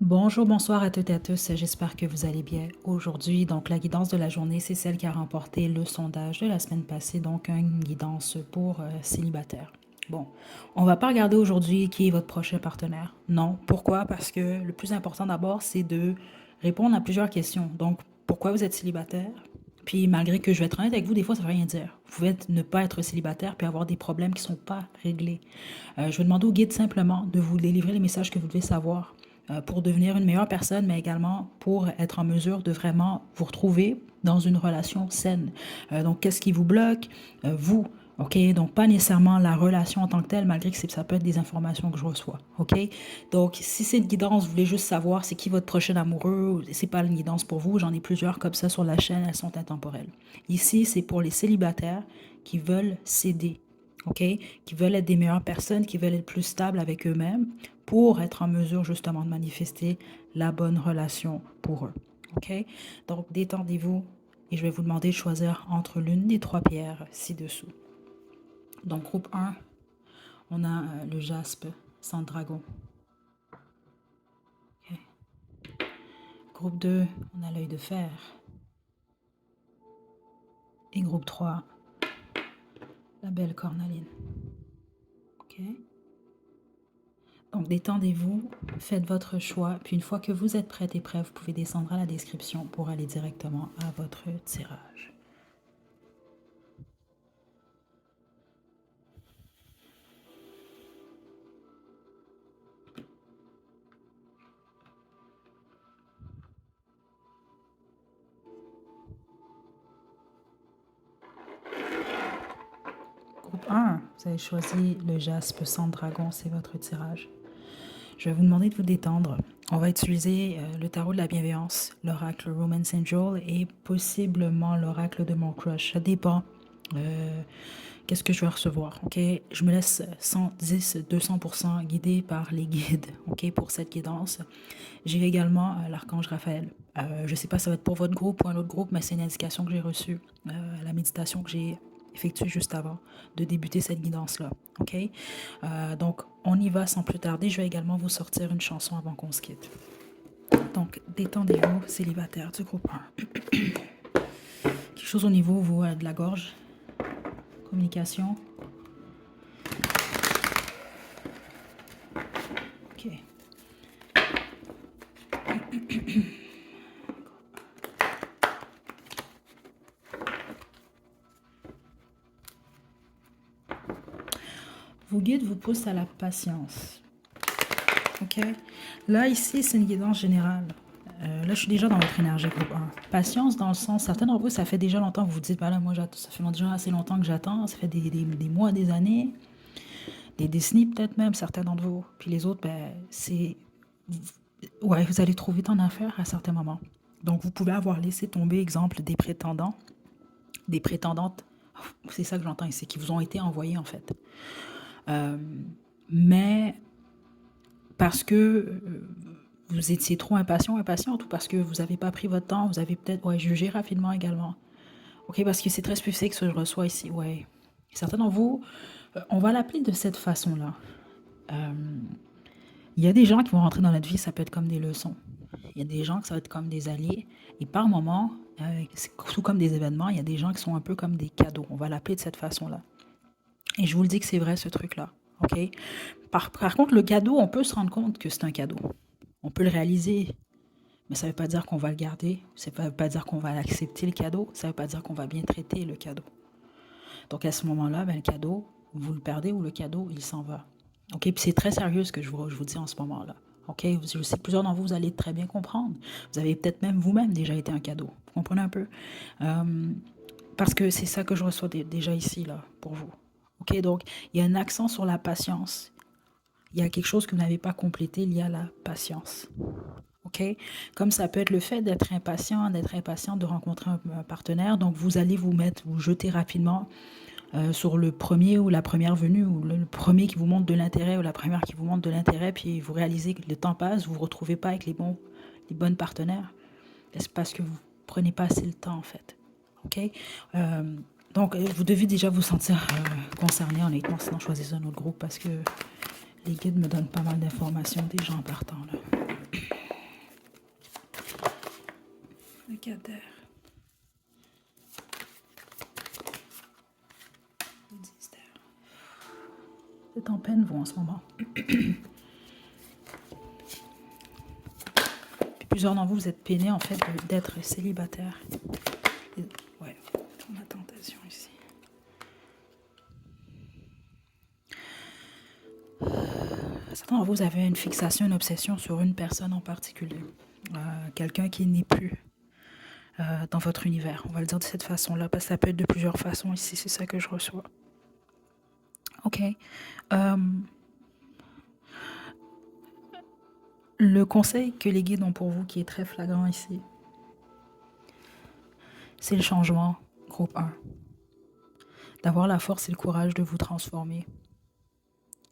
Bonjour, bonsoir à toutes et à tous. J'espère que vous allez bien aujourd'hui. Donc, la guidance de la journée, c'est celle qui a remporté le sondage de la semaine passée. Donc, une guidance pour célibataire. Bon, on va pas regarder aujourd'hui qui est votre prochain partenaire. Non. Pourquoi? Parce que le plus important d'abord, c'est de répondre à plusieurs questions. Donc, pourquoi vous êtes célibataire? Puis, malgré que je vais être honnête avec vous, des fois, ça ne veut rien dire. Vous pouvez ne pas être célibataire puis avoir des problèmes qui ne sont pas réglés. Je vais demander au guide simplement de vous délivrer les messages que vous devez savoir pour devenir une meilleure personne, mais également pour être en mesure de vraiment vous retrouver dans une relation saine. Donc, qu'est-ce qui vous bloque? Vous. OK? Donc, pas nécessairement la relation en tant que telle, malgré que ça peut être des informations que je reçois. OK? Donc, si c'est une guidance, vous voulez juste savoir c'est qui votre prochain amoureux, c'est pas une guidance pour vous. J'en ai plusieurs comme ça sur la chaîne, elles sont intemporelles. Ici, c'est pour les célibataires qui veulent s'aider. OK? Qui veulent être des meilleures personnes, qui veulent être plus stables avec eux-mêmes pour être en mesure justement de manifester la bonne relation pour eux. OK? Donc, détendez-vous et je vais vous demander de choisir entre l'une des trois pierres ci-dessous. Donc, groupe 1, on a le jaspe sans dragon. Okay. Groupe 2, on a l'œil de fer. Et groupe 3, la belle cornaline. OK? Donc, détendez-vous, faites votre choix, puis une fois que vous êtes prête et prêt, vous pouvez descendre à la description pour aller directement à votre tirage. Groupe 1, vous avez choisi le jaspe sans dragon, c'est votre tirage. Je vais vous demander de vous détendre. On va utiliser le tarot de la bienveillance, l'oracle Romance Angel et possiblement l'oracle de mon crush. Ça dépend. Qu'est-ce que je vais recevoir, ok? Je me laisse 110, 200% guidée par les guides, ok, pour cette guidance. J'ai également l'archange Raphaël. Je ne sais pas si ça va être pour votre groupe ou un autre groupe, mais c'est une indication que j'ai reçue, la méditation que j'ai effectuée juste avant de débuter cette guidance-là, ok? Donc, on y va sans plus tarder. Je vais également vous sortir une chanson avant qu'on se quitte. Donc, détendez-vous, célibataire du groupe 1. Quelque chose au niveau, vous, de la gorge? Communication. Ok. Vos guides vous poussent à la patience. Ok. Là, ici, c'est une guidance générale. Là, je suis déjà dans votre énergie, groupe 1. Patience dans le sens, certains d'entre vous, ça fait déjà longtemps que vous vous dites, bah là, moi, ça fait déjà assez longtemps que j'attends, ça fait des mois, des années, des décennies peut-être même, certains d'entre vous. Puis les autres, ben, c'est... Ouais, vous allez trop vite en affaires à certains moments. Donc, vous pouvez avoir laissé tomber, exemple, des prétendants, des prétendantes, c'est ça que j'entends ici, qui vous ont été envoyés, en fait. Mais parce que vous étiez trop impatiente, ou parce que vous n'avez pas pris votre temps, vous avez peut-être jugé rapidement également. OK, parce que c'est très spécifique ce que je reçois ici. Ouais. Certains d'entre vous, on va l'appeler de cette façon-là. Il y a des gens qui vont rentrer dans notre vie, ça peut être comme des leçons. Il y a des gens que ça va être comme des alliés. Et par moments, c'est tout comme des événements, il y a des gens qui sont un peu comme des cadeaux. On va l'appeler de cette façon-là. Et je vous le dis que c'est vrai ce truc-là. OK? Par contre, le cadeau, on peut se rendre compte que c'est un cadeau. On peut le réaliser, mais ça ne veut pas dire qu'on va le garder. Ça ne veut pas dire qu'on va accepter le cadeau. Ça ne veut pas dire qu'on va bien traiter le cadeau. Donc à ce moment-là, ben, le cadeau, vous le perdez ou le cadeau, il s'en va. OK? Puis c'est très sérieux ce que je vous dis en ce moment-là. OK? Je sais que plusieurs d'entre vous, vous allez très bien comprendre. Vous avez peut-être même vous-même déjà été un cadeau. Vous comprenez un peu? Parce que c'est ça que je reçois déjà ici, là, pour vous. OK? Donc, il y a un accent sur la patience. Il y a quelque chose que vous n'avez pas complété, il y a la patience. OK? Comme ça peut être le fait d'être impatient, de rencontrer un partenaire. Donc, vous allez vous jeter rapidement sur le premier ou la première venue, ou le premier qui vous montre de l'intérêt, ou la première qui vous montre de l'intérêt, puis vous réalisez que le temps passe, vous ne vous retrouvez pas avec les bonnes partenaires. C'est parce que vous ne prenez pas assez le temps, en fait. OK? Donc, vous devez déjà vous sentir concerné, honnêtement, sinon choisissez un autre groupe parce que les guides me donnent pas mal d'informations déjà en partant, là. vacataire. Le 10 d'air. Vous êtes en peine, vous, en ce moment. Puis plusieurs d'entre vous, vous êtes peinés, en fait, d'être célibataire. Ouais, on a tentation ici. Certains d'entre vous, vous avez une fixation, une obsession sur une personne en particulier. Quelqu'un qui n'est plus dans votre univers. On va le dire de cette façon-là, parce que ça peut être de plusieurs façons ici, c'est ça que je reçois. OK. Le conseil que les guides ont pour vous, qui est très flagrant ici, c'est le changement, groupe 1. D'avoir la force et le courage de vous transformer.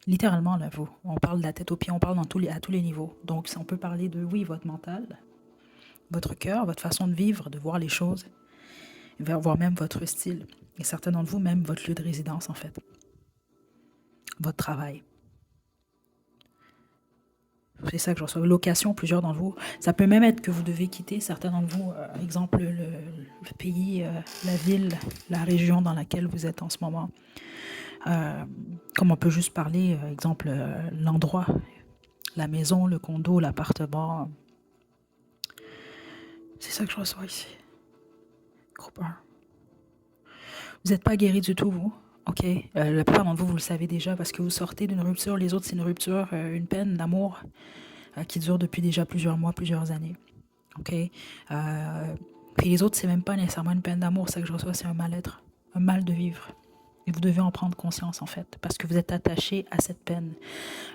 Littéralement, là, vous. On parle de la tête aux pieds, on parle à tous les niveaux. Donc, on peut parler de, oui, votre mental, votre cœur, votre façon de vivre, de voir les choses, voire même votre style. Et certains d'entre vous, même votre lieu de résidence, en fait. Votre travail. C'est ça que je reçois. Location, plusieurs d'entre vous. Ça peut même être que vous devez quitter certains d'entre vous, exemple, le pays, la ville, la région dans laquelle vous êtes en ce moment. Comme on peut juste parler, exemple, l'endroit, la maison, le condo, l'appartement. C'est ça que je reçois ici. Groupe 1. Vous n'êtes pas guéri du tout, vous. OK. La plupart d'entre vous, vous le savez déjà parce que vous sortez d'une rupture. Les autres, c'est une rupture, une peine d'amour qui dure depuis déjà plusieurs mois, plusieurs années. OK. Puis les autres, c'est même pas nécessairement une peine d'amour. Ça que je reçois, c'est un mal-être, un mal de vivre. Et vous devez en prendre conscience, en fait, parce que vous êtes attaché à cette peine.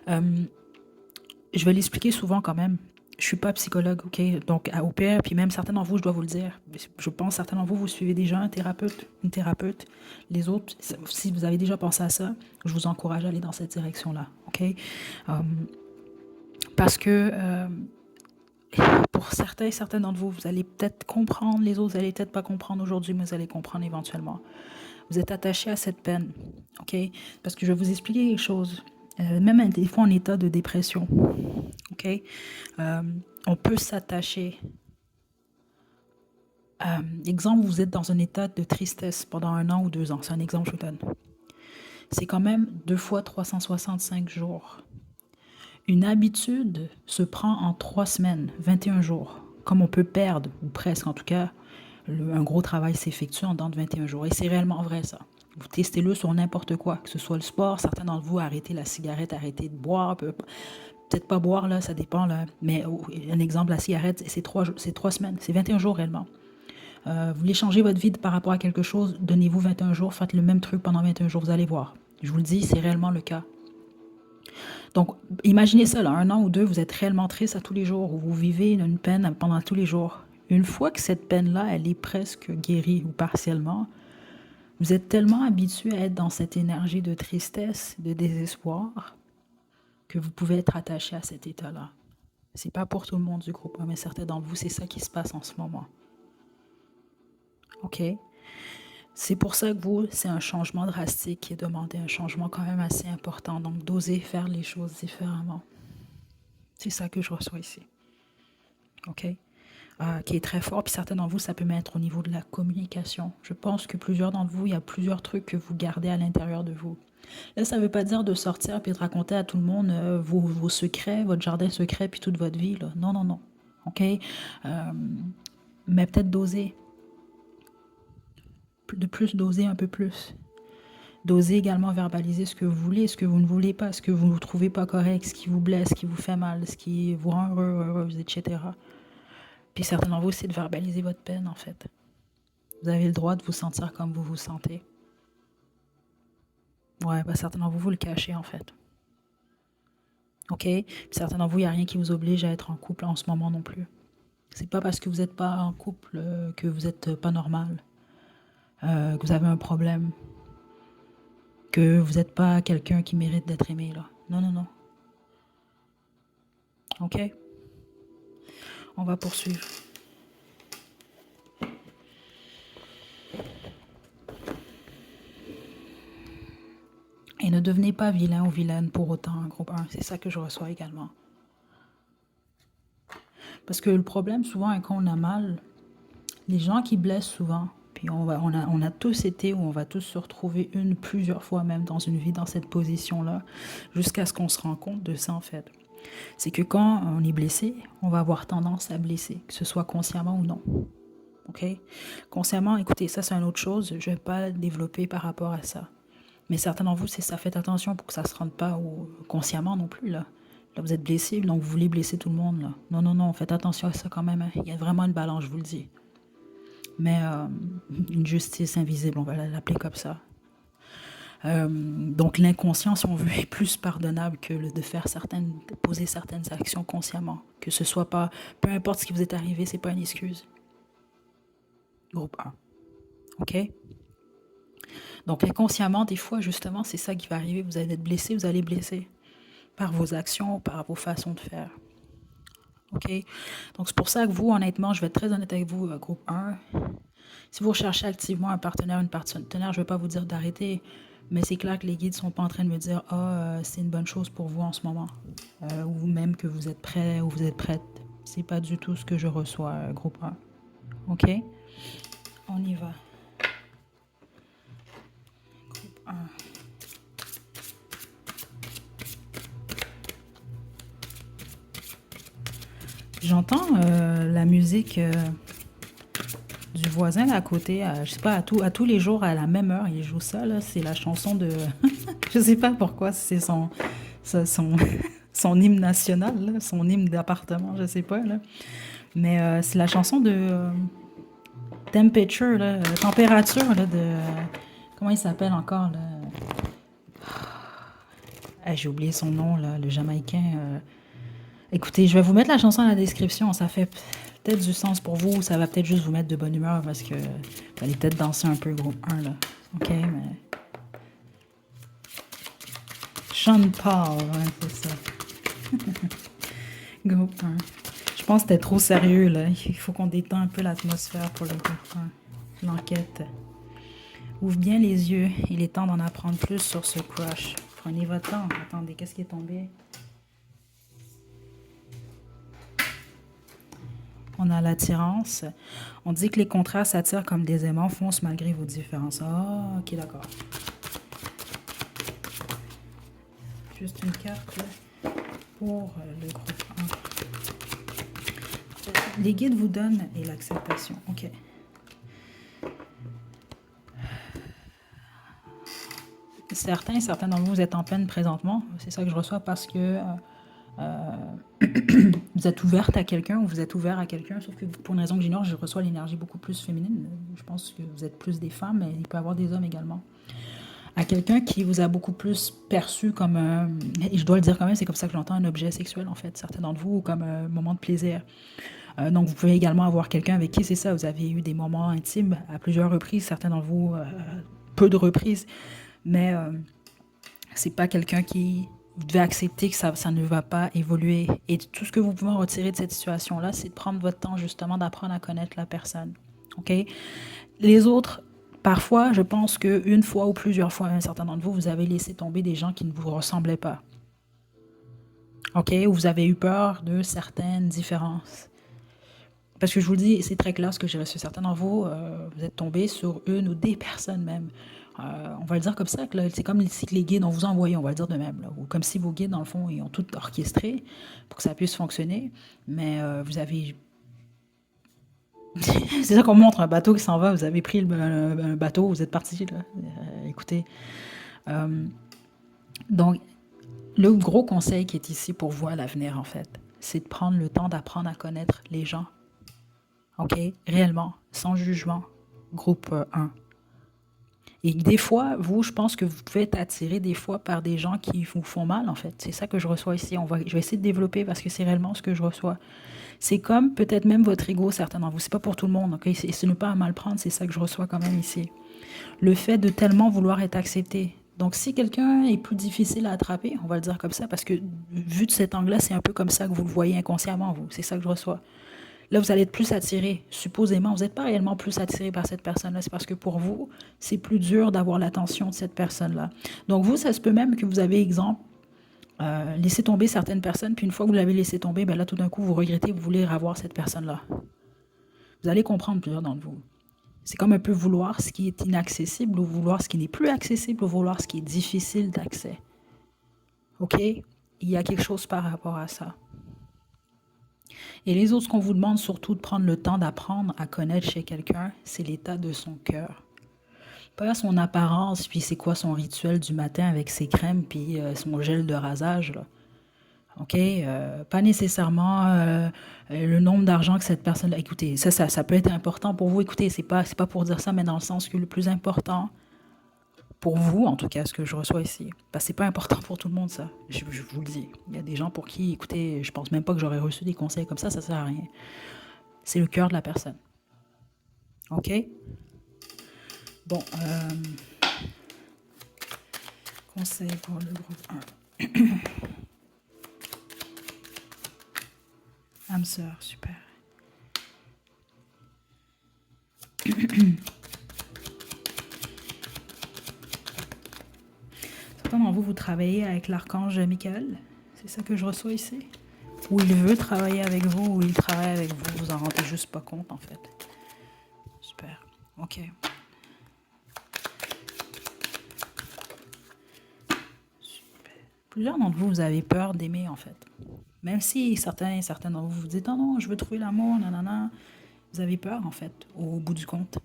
Je vais l'expliquer souvent quand même. Je suis pas psychologue, OK? Donc, au pire, puis même certains d'entre vous, je dois vous le dire. Je pense certains d'entre vous, vous suivez déjà un thérapeute, une thérapeute. Les autres, si vous avez déjà pensé à ça, je vous encourage à aller dans cette direction-là, OK? Parce que pour certains d'entre vous, vous allez peut-être comprendre, les autres, vous allez peut-être pas comprendre aujourd'hui, mais vous allez comprendre éventuellement. Vous êtes attaché à cette peine, OK? Parce que je vais vous expliquer quelque chose. Même des fois en état de dépression, OK? On peut s'attacher. Exemple, vous êtes dans un état de tristesse pendant 1 an ou 2 ans. C'est un exemple que je vous donne. C'est quand même 2 fois 365 jours. Une habitude se prend en 3 semaines, 21 jours. Comme on peut perdre, ou presque en tout cas, un gros travail s'effectue en dedans de 21 jours. Et c'est réellement vrai, ça. Vous testez-le sur n'importe quoi, que ce soit le sport. Certains d'entre vous arrêtez la cigarette, arrêtez de boire. Peut-être pas boire, là, ça dépend. Là. Mais un exemple, la cigarette, c'est 3 semaines. C'est 21 jours réellement. Vous voulez changer votre vie par rapport à quelque chose, donnez-vous 21 jours, faites le même truc pendant 21 jours, vous allez voir. Je vous le dis, c'est réellement le cas. Donc, imaginez ça, là, 1 an ou 2, vous êtes réellement triste à tous les jours, ou vous vivez une peine pendant tous les jours. Une fois que cette peine-là, elle est presque guérie ou partiellement, vous êtes tellement habitué à être dans cette énergie de tristesse, de désespoir, que vous pouvez être attaché à cet état-là. C'est pas pour tout le monde du groupe, mais certains d'entre vous, c'est ça qui se passe en ce moment. OK? C'est pour ça que vous, c'est un changement drastique qui est demandé, un changement quand même assez important. Donc, d'oser faire les choses différemment. C'est ça que je reçois ici. OK? Qui est très fort. Puis certains d'entre vous, ça peut mettre au niveau de la communication. Je pense que plusieurs d'entre vous, il y a plusieurs trucs que vous gardez à l'intérieur de vous. Là, ça ne veut pas dire de sortir puis de raconter à tout le monde vos secrets, votre jardin secret, puis toute votre vie. Là. Non, non, non. OK? Mais peut-être d'oser. De plus d'oser un peu plus. D'oser également verbaliser ce que vous voulez, ce que vous ne voulez pas, ce que vous ne trouvez pas correct, ce qui vous blesse, ce qui vous fait mal, ce qui vous rend heureux, heureuse, etc. Puis certains d'entre vous, c'est de verbaliser votre peine, en fait. Vous avez le droit de vous sentir comme vous vous sentez. Ouais, certains d'entre vous, vous le cachez, en fait. OK? Puis certains d'entre vous, il n'y a rien qui vous oblige à être en couple en ce moment non plus. C'est pas parce que vous n'êtes pas en couple que vous n'êtes pas normal. Que vous avez un problème, que vous n'êtes pas quelqu'un qui mérite d'être aimé, là. Non, non, non. OK? On va poursuivre. Et ne devenez pas vilain ou vilaine pour autant, groupe 1. C'est ça que je reçois également. Parce que le problème, souvent, quand on a mal, Les gens qui blessent souvent, puis on a tous été ou on va tous se retrouver plusieurs fois même dans une vie dans cette position-là, jusqu'à ce qu'on se rende compte de ça en fait. C'est que quand on est blessé, on va avoir tendance à blesser, que ce soit consciemment ou non. OK? Consciemment, écoutez, ça c'est une autre chose, je ne vais pas développer par rapport à ça. Mais certains d'entre vous, c'est ça, faites attention pour que ça ne se rende pas consciemment non plus, là. Là, vous êtes blessé, donc vous voulez blesser tout le monde, là. Non, non, non, faites attention à ça quand même, hein. Il y a vraiment une balance, je vous le dis. Mais une justice invisible, on va l'appeler comme ça. Donc l'inconscient, si on veut, est plus pardonnable que de poser certaines actions consciemment. Que ce soit pas, peu importe ce qui vous est arrivé, c'est pas une excuse. Groupe 1. OK? Donc inconsciemment, des fois, justement, c'est ça qui va arriver. Vous allez être blessé, vous allez blesser par vos actions, par vos façons de faire. OK? Donc c'est pour ça que vous, honnêtement, je vais être très honnête avec vous, groupe 1. Si vous recherchez activement un partenaire, une partenaire, je ne vais pas vous dire d'arrêter, mais c'est clair que les guides ne sont pas en train de me dire « Ah, c'est une bonne chose pour vous en ce moment. Ou même que vous êtes prêt ou vous êtes prête. » C'est pas du tout ce que je reçois, groupe 1. OK? On y va. Groupe 1. J'entends la musique du voisin là, à côté, je sais pas, à tous les jours, à la même heure, il joue ça, là. C'est la chanson de... je sais pas pourquoi, c'est son, son hymne national, là, son hymne d'appartement, je sais pas, là. Mais c'est la chanson de Temperature, là, température, là, de... comment il s'appelle encore, là? Ah, j'ai oublié son nom, là, le Jamaïcain. Écoutez, je vais vous mettre la chanson dans la description. Ça fait peut-être du sens pour vous. Ça va peut-être juste vous mettre de bonne humeur parce que vous allez peut-être danser un peu, groupe 1, là. OK, mais... Sean Paul, ouais, c'est ça. Groupe 1. Je pense que c'était trop sérieux, là. Il faut qu'on détende un peu l'atmosphère pour le groupe 1. L'enquête. Ouvre bien les yeux. Il est temps d'en apprendre plus sur ce crush. Prenez votre temps. Attendez, qu'est-ce qui est tombé? On a l'attirance. On dit que les contrats s'attirent comme des aimants foncent malgré vos différences. Ah, ok, d'accord. Juste une carte là, pour le groupe 1. Les guides vous donnent et l'acceptation. Ok. Certains d'entre vous êtes en peine présentement. C'est ça que je reçois parce que vous êtes ouverte à quelqu'un ou vous êtes ouvert à quelqu'un, sauf que pour une raison que j'ignore, je reçois l'énergie beaucoup plus féminine. Je pense que vous êtes plus des femmes, mais il peut y avoir des hommes également. À quelqu'un qui vous a beaucoup plus perçu comme un, et je dois le dire quand même, c'est comme ça que j'entends, un objet sexuel en fait, certains d'entre vous, ou comme un moment de plaisir. Donc vous pouvez également avoir quelqu'un avec qui c'est ça, vous avez eu des moments intimes à plusieurs reprises, certains d'entre vous, peu de reprises, mais c'est pas quelqu'un qui... Vous devez accepter que ça ne va pas évoluer. Et tout ce que vous pouvez en retirer de cette situation-là, c'est de prendre votre temps justement d'apprendre à connaître la personne. OK? Les autres, parfois, je pense qu'une fois ou plusieurs fois, un certain d'entre vous, vous avez laissé tomber des gens qui ne vous ressemblaient pas. OK? Ou vous avez eu peur de certaines différences. Parce que je vous le dis, c'est très clair ce que j'ai reçu. Certains d'entre vous, vous êtes tombés sur une ou des personnes même. On va le dire comme ça, c'est comme si les guides ont vous envoyé, on va le dire de même. Là, ou comme si vos guides, dans le fond, ils ont tout orchestré pour que ça puisse fonctionner. Mais vous avez... c'est ça qu'on montre, un bateau qui s'en va. Vous avez pris un bateau, vous êtes parti. Là. Écoutez. Donc, le gros conseil qui est ici pour vous à l'avenir, en fait, c'est de prendre le temps d'apprendre à connaître les gens. OK? Réellement, sans jugement. Groupe 1. Et des fois, vous, je pense que vous pouvez être attiré des fois par des gens qui vous font mal, en fait. C'est ça que je reçois ici. Je vais essayer de développer parce que c'est réellement ce que je reçois. C'est comme peut-être même votre ego, certains d'entre vous. C'est pas pour tout le monde, ok? Ce n'est pas à mal prendre, c'est ça que je reçois quand même ici. Le fait de tellement vouloir être accepté. Donc, si quelqu'un est plus difficile à attraper, on va le dire comme ça, parce que vu de cet angle-là, c'est un peu comme ça que vous le voyez inconsciemment, vous. C'est ça que je reçois. Là, vous allez être plus attiré. Supposément, vous n'êtes pas réellement plus attiré par cette personne-là. C'est parce que pour vous, c'est plus dur d'avoir l'attention de cette personne-là. Donc, vous, ça se peut même que vous avez, exemple, laissé tomber certaines personnes, puis une fois que vous l'avez laissé tomber, ben là, tout d'un coup, vous regrettez, vous voulez revoir cette personne-là. Vous allez comprendre plusieurs d'entre vous. C'est comme un peu vouloir ce qui est inaccessible ou vouloir ce qui n'est plus accessible ou vouloir ce qui est difficile d'accès. OK? Il y a quelque chose par rapport à ça. Et les autres, ce qu'on vous demande surtout de prendre le temps d'apprendre à connaître chez quelqu'un, c'est l'état de son cœur. Pas son apparence, puis c'est quoi son rituel du matin avec ses crèmes, puis son gel de rasage, là. OK? Pas nécessairement le nombre d'argent que cette personne... Écoutez, ça peut être important pour vous. Écoutez, c'est pas pour dire ça, mais dans le sens que le plus important, pour vous, en tout cas, ce que je reçois ici, parce que c'est pas important pour tout le monde, ça. Je vous le dis. Il y a des gens pour qui, écoutez, je pense même pas que j'aurais reçu des conseils comme ça sert à rien. C'est le cœur de la personne. OK? Bon, conseil pour le groupe 1. Âme sœur, super. Certains d'entre vous, vous travaillez avec l'archange Michael. C'est ça que je reçois ici. Ou il veut travailler avec vous, ou il travaille avec vous. Vous en rendez juste pas compte, en fait. Super. OK. Super. Plusieurs d'entre vous, vous avez peur d'aimer, en fait. Même si certains d'entre vous vous dites, oh non, je veux trouver l'amour, nanana. Vous avez peur, en fait, au bout du compte.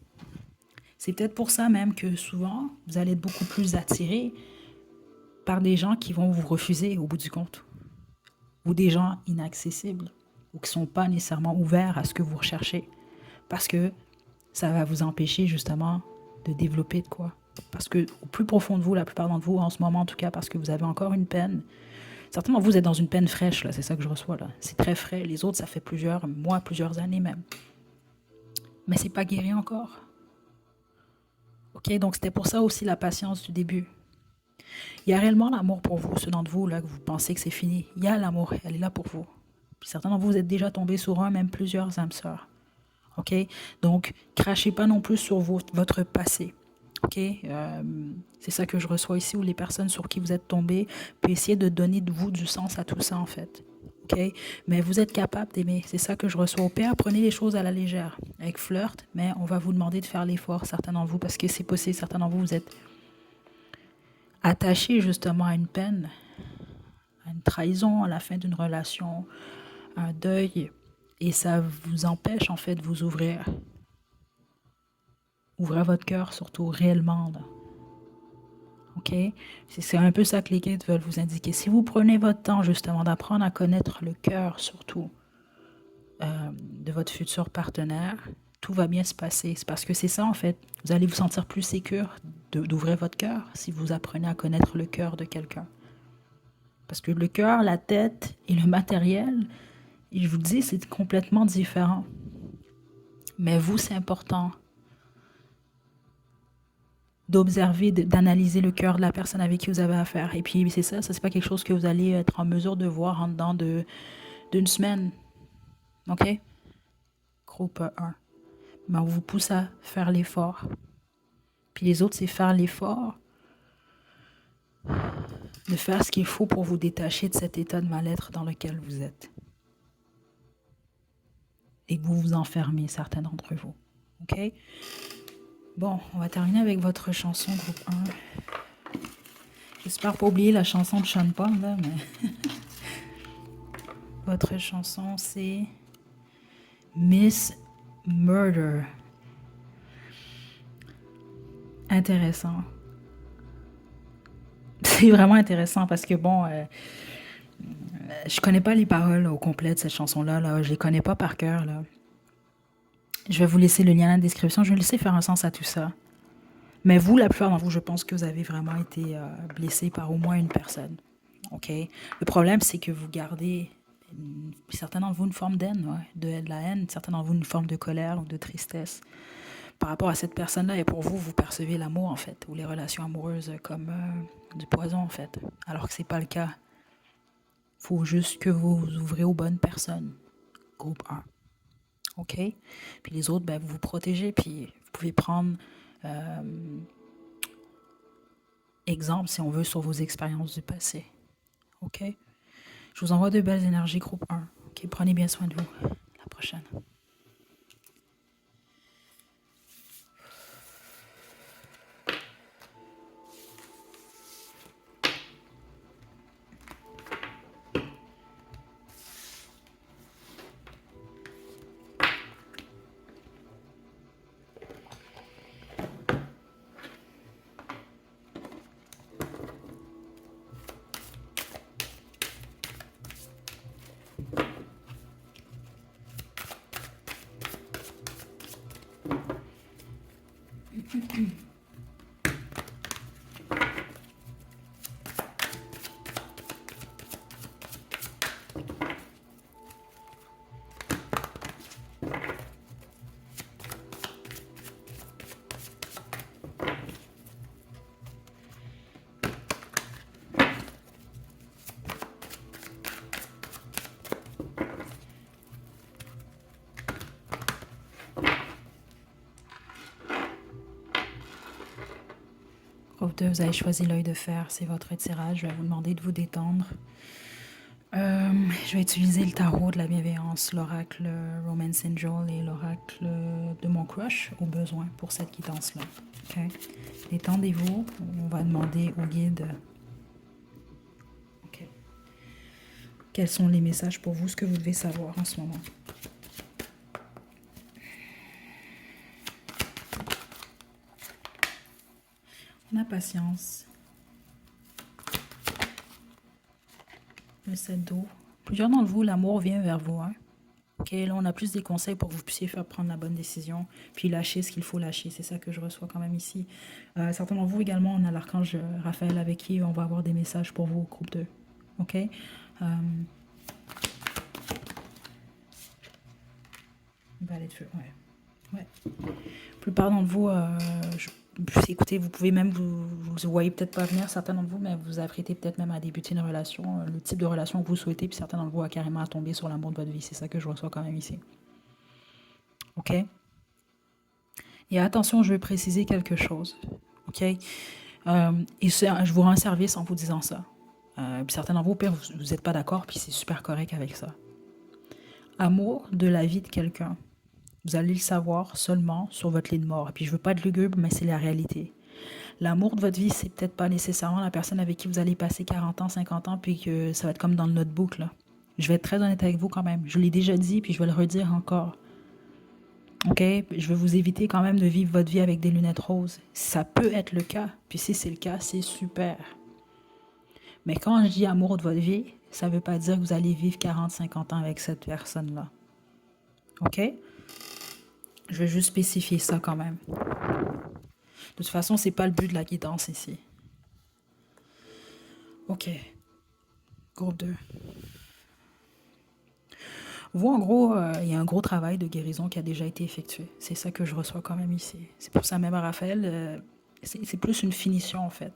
C'est peut-être pour ça même que souvent, vous allez être beaucoup plus attiré par des gens qui vont vous refuser au bout du compte. Ou des gens inaccessibles, ou qui ne sont pas nécessairement ouverts à ce que vous recherchez. Parce que ça va vous empêcher justement de développer de quoi. Parce que au plus profond de vous, la plupart d'entre vous, en ce moment en tout cas, parce que vous avez encore une peine. Certainement, vous êtes dans une peine fraîche, là, c'est ça que je reçois, là. C'est très frais. Les autres, ça fait plusieurs mois, plusieurs années même. Mais c'est pas guéri encore. OK, donc c'était pour ça aussi la patience du début. Il y a réellement l'amour pour vous, ceux d'entre vous là que vous pensez que c'est fini. Il y a l'amour, elle est là pour vous. Puis certains d'entre vous, vous êtes déjà tombés sur un, même plusieurs âmes sœurs. OK? Donc, crachez pas non plus sur votre passé. OK? C'est ça que je reçois ici, où les personnes sur qui vous êtes tombés peuvent essayer de donner de vous du sens à tout ça, en fait. OK? Mais vous êtes capable d'aimer. C'est ça que je reçois. Au pire, prenez les choses à la légère, avec flirt, mais on va vous demander de faire l'effort, certains d'entre vous, parce que c'est possible, certains d'entre vous, vous êtes attachés justement à une peine, à une trahison, à la fin d'une relation, à un deuil, et ça vous empêche en fait de vous ouvrir. Ouvrez votre cœur surtout réellement, là. OK? C'est un peu ça que les guides veulent vous indiquer. Si vous prenez votre temps justement d'apprendre à connaître le cœur surtout de votre futur partenaire, tout va bien se passer. C'est parce que c'est ça en fait. Vous allez vous sentir plus sécure d'ouvrir votre cœur si vous apprenez à connaître le cœur de quelqu'un. Parce que le cœur, la tête et le matériel, je vous dis, c'est complètement différent. Mais vous, c'est important d'observer, d'analyser le cœur de la personne avec qui vous avez affaire. Et puis, c'est ça c'est pas quelque chose que vous allez être en mesure de voir en dedans d'une semaine. OK? Groupe 1. Mais on vous pousse à faire l'effort. Puis les autres, c'est faire l'effort de faire ce qu'il faut pour vous détacher de cet état de mal-être dans lequel vous êtes. Et que vous vous enfermez, certains d'entre vous. OK? Bon, on va terminer avec votre chanson, groupe 1. J'espère pas oublier la chanson de Sean Paul, là, mais... Votre chanson, c'est Miss Murder. Intéressant. C'est vraiment intéressant parce que, bon, je connais pas les paroles au complet de cette chanson-là. Là. Je les connais pas par cœur. Là. Je vais vous laisser le lien dans la description. Je vais laisser faire un sens à tout ça. Mais vous, la plupart d'entre vous, je pense que vous avez vraiment été blessé par au moins une personne. OK? Le problème, c'est que vous gardez, certains d'entre vous, une forme d'haine, ouais, de la haine, certains d'entre vous, une forme de colère ou de tristesse par rapport à cette personne-là. Et pour vous, vous percevez l'amour, en fait, ou les relations amoureuses comme du poison, en fait. Alors que c'est pas le cas. Il faut juste que vous vous ouvrez aux bonnes personnes. Groupe 1. OK? Puis les autres, ben, vous vous protégez, puis vous pouvez prendre exemple, si on veut, sur vos expériences du passé. OK? Je vous envoie de belles énergies, groupe 1. OK? Prenez bien soin de vous. À la prochaine. Groupe 2, vous avez choisi l'œil de fer, c'est votre tirage. Je vais vous demander de vous détendre. Je vais utiliser le tarot de la bienveillance, l'oracle Romance Angel et l'oracle de mon crush au besoin pour cette guidance-là. Okay? Détendez-vous. On va demander au guide quels sont les messages pour vous, ce que vous devez savoir en ce moment. On a patience. Le 7 d'eau. Plusieurs d'entre vous, l'amour vient vers vous. Hein? Ok, là, on a plus des conseils pour que vous puissiez faire prendre la bonne décision, puis lâcher ce qu'il faut lâcher. C'est ça que je reçois quand même ici. Certains d'entre vous également, on a l'archange Raphaël avec qui on va avoir des messages pour vous au groupe 2. Ok? Balai de feu, ouais. La plupart d'entre vous, écoutez, vous pouvez même, vous voyez peut-être pas venir, certains d'entre vous, mais vous apprêtez peut-être même à débuter une relation, le type de relation que vous souhaitez, puis certains d'entre vous a carrément à tomber sur l'amour de votre vie. C'est ça que je reçois quand même ici. Ok? Et attention, je vais préciser quelque chose. Ok? Et je vous rends service en vous disant ça. Puis certains d'entre vous, vous n'êtes pas d'accord, puis c'est super correct avec ça. Amour de la vie de quelqu'un. Vous allez le savoir seulement sur votre lit de mort. Et puis je veux pas être lugubre, mais c'est la réalité. L'amour de votre vie, c'est peut-être pas nécessairement la personne avec qui vous allez passer 40 ans, 50 ans, puis que ça va être comme dans le notebook, là. Je vais être très honnête avec vous quand même. Je l'ai déjà dit, puis je vais le redire encore. Ok? Je vais vous éviter quand même de vivre votre vie avec des lunettes roses. Ça peut être le cas, puis si c'est le cas, c'est super. Mais quand je dis amour de votre vie, ça veut pas dire que vous allez vivre 40, 50 ans avec cette personne-là. Ok? Je vais juste spécifier ça quand même. De toute façon, c'est pas le but de la guidance ici. Ok. Groupe 2. Vous, en gros, il y a un gros travail de guérison qui a déjà été effectué. C'est ça que je reçois quand même ici. C'est pour ça même à Raphaël, c'est plus une finition en fait.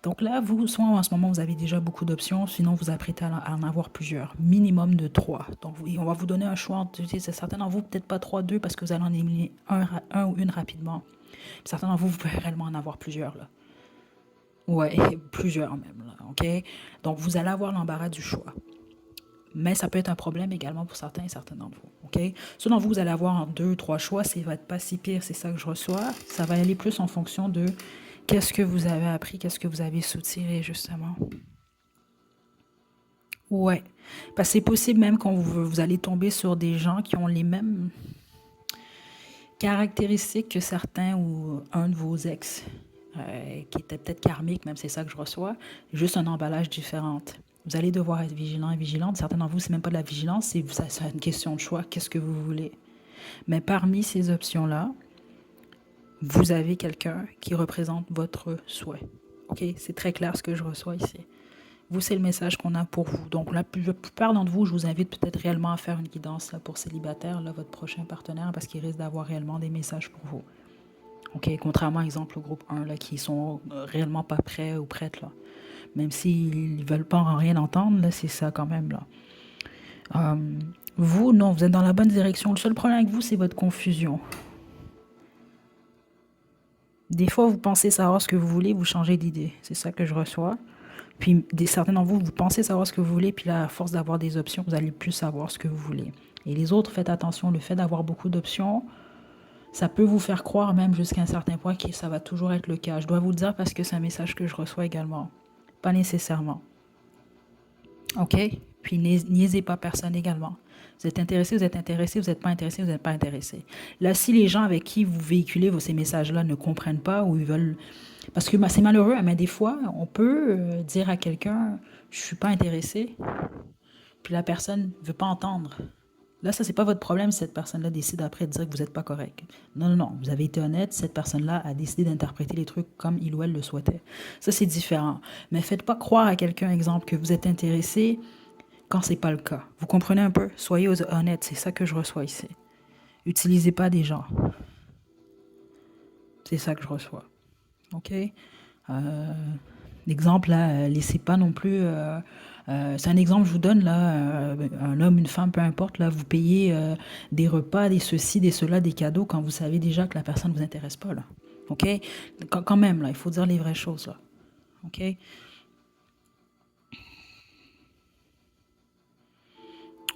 Donc là, vous, soit en ce moment, vous avez déjà beaucoup d'options, sinon vous apprêtez à en avoir plusieurs, minimum de 3. Donc on va vous donner un choix, certains d'entre vous, peut-être pas 3, 2, parce que vous allez en éliminer un ou une rapidement. Certains d'entre vous, vous pouvez réellement en avoir plusieurs, là. Ouais, plusieurs même, là, ok? Donc vous allez avoir l'embarras du choix. Mais ça peut être un problème également pour certains et certains d'entre vous, ok? Ceux d'entre vous, vous allez avoir en 2, 3 choix, ça va être pas si pire, c'est ça que je reçois. Ça va aller plus en fonction de qu'est-ce que vous avez appris, qu'est-ce que vous avez soutiré, justement. Ouais, parce que c'est possible même quand vous allez tomber sur des gens qui ont les mêmes caractéristiques que certains ou un de vos ex, qui était peut-être karmique, même c'est ça que je reçois, juste un emballage différent. Vous allez devoir être vigilant et vigilante. Certains d'entre vous, c'est même pas de la vigilance, c'est une question de choix. Qu'est-ce que vous voulez? Mais parmi ces options-là, vous avez quelqu'un qui représente votre souhait. Ok, c'est très clair ce que je reçois ici. Vous, c'est le message qu'on a pour vous. Donc, la plupart d'entre vous, je vous invite peut-être réellement à faire une guidance là, pour célibataire, là, votre prochain partenaire, parce qu'il risque d'avoir réellement des messages pour vous. Ok, contrairement, exemple, au groupe 1, là, qui sont réellement pas prêts ou prêtes, là. Même s'ils ne veulent pas en rien entendre, là, c'est ça quand même, là. Vous, non, vous êtes dans la bonne direction. Le seul problème avec vous, c'est votre confusion. Des fois, vous pensez savoir ce que vous voulez, vous changez d'idée. C'est ça que je reçois. Puis certains d'entre vous, vous pensez savoir ce que vous voulez, puis là, à force d'avoir des options, vous allez plus savoir ce que vous voulez. Et les autres, faites attention, le fait d'avoir beaucoup d'options, ça peut vous faire croire même jusqu'à un certain point que ça va toujours être le cas. Je dois vous le dire parce que c'est un message que je reçois également. Pas nécessairement. Ok? Puis niaisez pas personne également. Vous êtes intéressé, vous êtes intéressé, vous n'êtes pas intéressé, vous n'êtes pas intéressé. Là, si les gens avec qui vous véhiculez ces messages-là ne comprennent pas ou ils veulent... Parce que c'est malheureux, mais des fois, on peut dire à quelqu'un, je suis pas intéressé, puis la personne ne veut pas entendre. Là, ça, c'est pas votre problème si cette personne-là décide après de dire que vous n'êtes pas correct. Non, non, non. Vous avez été honnête. Cette personne-là a décidé d'interpréter les trucs comme il ou elle le souhaitait. Ça, c'est différent. Mais faites pas croire à quelqu'un, exemple, que vous êtes intéressé quand c'est pas le cas. Vous comprenez un peu? Soyez honnête. C'est ça que je reçois ici. Utilisez pas des gens. C'est ça que je reçois. OK? L'exemple, là, laissez pas non plus... c'est un exemple que je vous donne, là. Un homme, une femme, peu importe, là, vous payez des repas, des ceci, des cela, des cadeaux quand vous savez déjà que la personne ne vous intéresse pas, là. OK? Quand même, là, il faut dire les vraies choses, là. OK?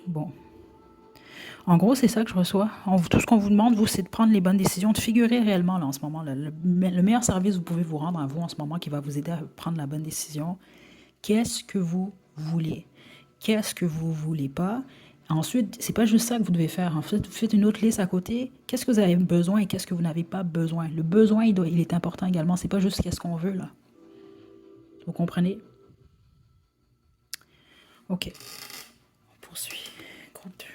Bon. En gros, c'est ça que je reçois. Tout ce qu'on vous demande, vous, c'est de prendre les bonnes décisions, de figurer réellement là, en ce moment. Là. Le meilleur service que vous pouvez vous rendre à vous en ce moment qui va vous aider à prendre la bonne décision. Qu'est-ce que vous voulez? Qu'est-ce que vous voulez pas? Ensuite, c'est pas juste ça que vous devez faire. En fait, vous faites une autre liste à côté. Qu'est-ce que vous avez besoin et qu'est-ce que vous n'avez pas besoin? Le besoin, il est important également. C'est pas juste qu'est-ce qu'on veut, là. Vous comprenez? OK. On poursuit. Groupe 2.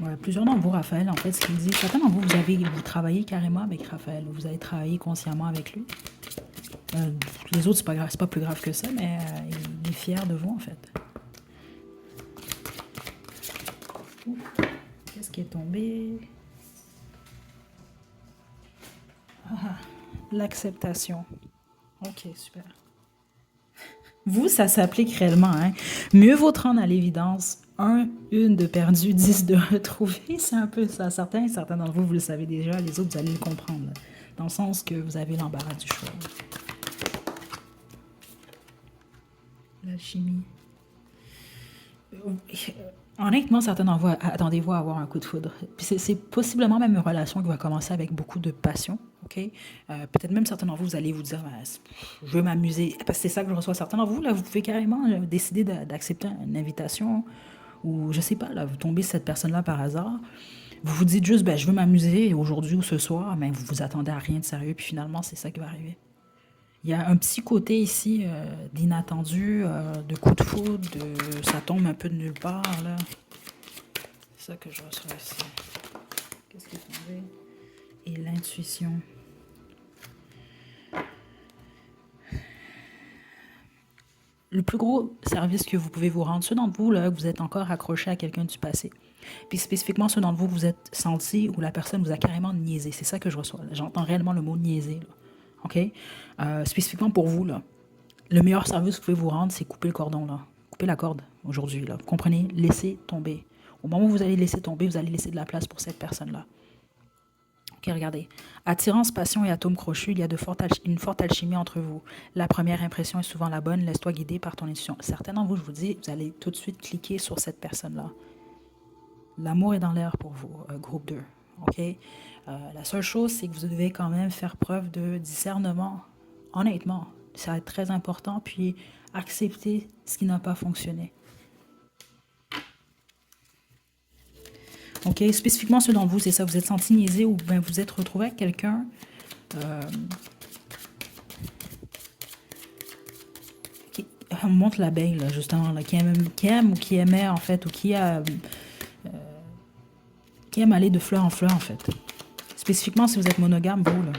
Ouais, plusieurs d'entre vous, Raphaël, en fait, ce qu'il dit, certains d'entre vous, vous travaillez carrément avec Raphaël, vous avez travaillé consciemment avec lui. Euh, les autres, c'est pas grave, c'est pas plus grave que ça, mais il est fier de vous, en fait. Qu'est-ce qui est tombé? L'acceptation. Ok, super. Vous, ça s'applique réellement. Hein? Mieux vaut te rendre à l'évidence. Une de perdu, 10 de retrouvé. C'est un peu ça. Certains d'entre vous, vous le savez déjà. Les autres, vous allez le comprendre. Là. Dans le sens que vous avez l'embarras du choix. L'alchimie. Honnêtement, certains d'entre vous, attendez-vous à avoir un coup de foudre. Puis c'est possiblement même une relation qui va commencer avec beaucoup de passion. OK? Peut-être même certains d'entre vous, vous allez vous dire, ben, je veux m'amuser. Parce que c'est ça que je reçois. Certains d'entre vous, là, vous pouvez carrément décider d'accepter une invitation ou je sais pas, là, vous tombez sur cette personne-là par hasard. Vous vous dites juste, ben, je veux m'amuser aujourd'hui ou ce soir, mais vous vous attendez à rien de sérieux. Puis finalement, c'est ça qui va arriver. Il y a un petit côté ici d'inattendu, de coup de foudre, ça tombe un peu de nulle part. Là. C'est ça que je reçois ici. Qu'est-ce qui est tombé? Et l'intuition. Le plus gros service que vous pouvez vous rendre, ceux d'entre vous, là, que vous êtes encore accroché à quelqu'un du passé. Puis spécifiquement ceux d'entre vous que vous êtes senti où la personne vous a carrément niaisé. C'est ça que je reçois. J'entends réellement le mot niaiser. Là. OK? Spécifiquement pour vous, là. Le meilleur service que vous pouvez vous rendre, c'est couper le cordon, là. Couper la corde aujourd'hui, là. Vous comprenez? Laissez tomber. Au moment où vous allez laisser tomber, vous allez laisser de la place pour cette personne-là. Ok, regardez. Attirance, passion et atome crochu, il y a une forte alchimie entre vous. La première impression est souvent la bonne. Laisse-toi guider par ton intuition. Certains d'entre vous, je vous dis, vous allez tout de suite cliquer sur cette personne-là. L'amour est dans l'air pour vous, groupe 2. OK? La seule chose, c'est que vous devez quand même faire preuve de discernement. Honnêtement, ça va être très important. Puis accepter ce qui n'a pas fonctionné. OK? Spécifiquement ceux d'entre vous, c'est ça. Vous êtes senti niaisé ou bien vous êtes retrouvé avec quelqu'un qui montre l'abeille, là, justement, là, qui aime ou qui aimait, en fait, ou qui aime aller de fleur en fleur, en fait. Spécifiquement si vous êtes monogame, vous, là.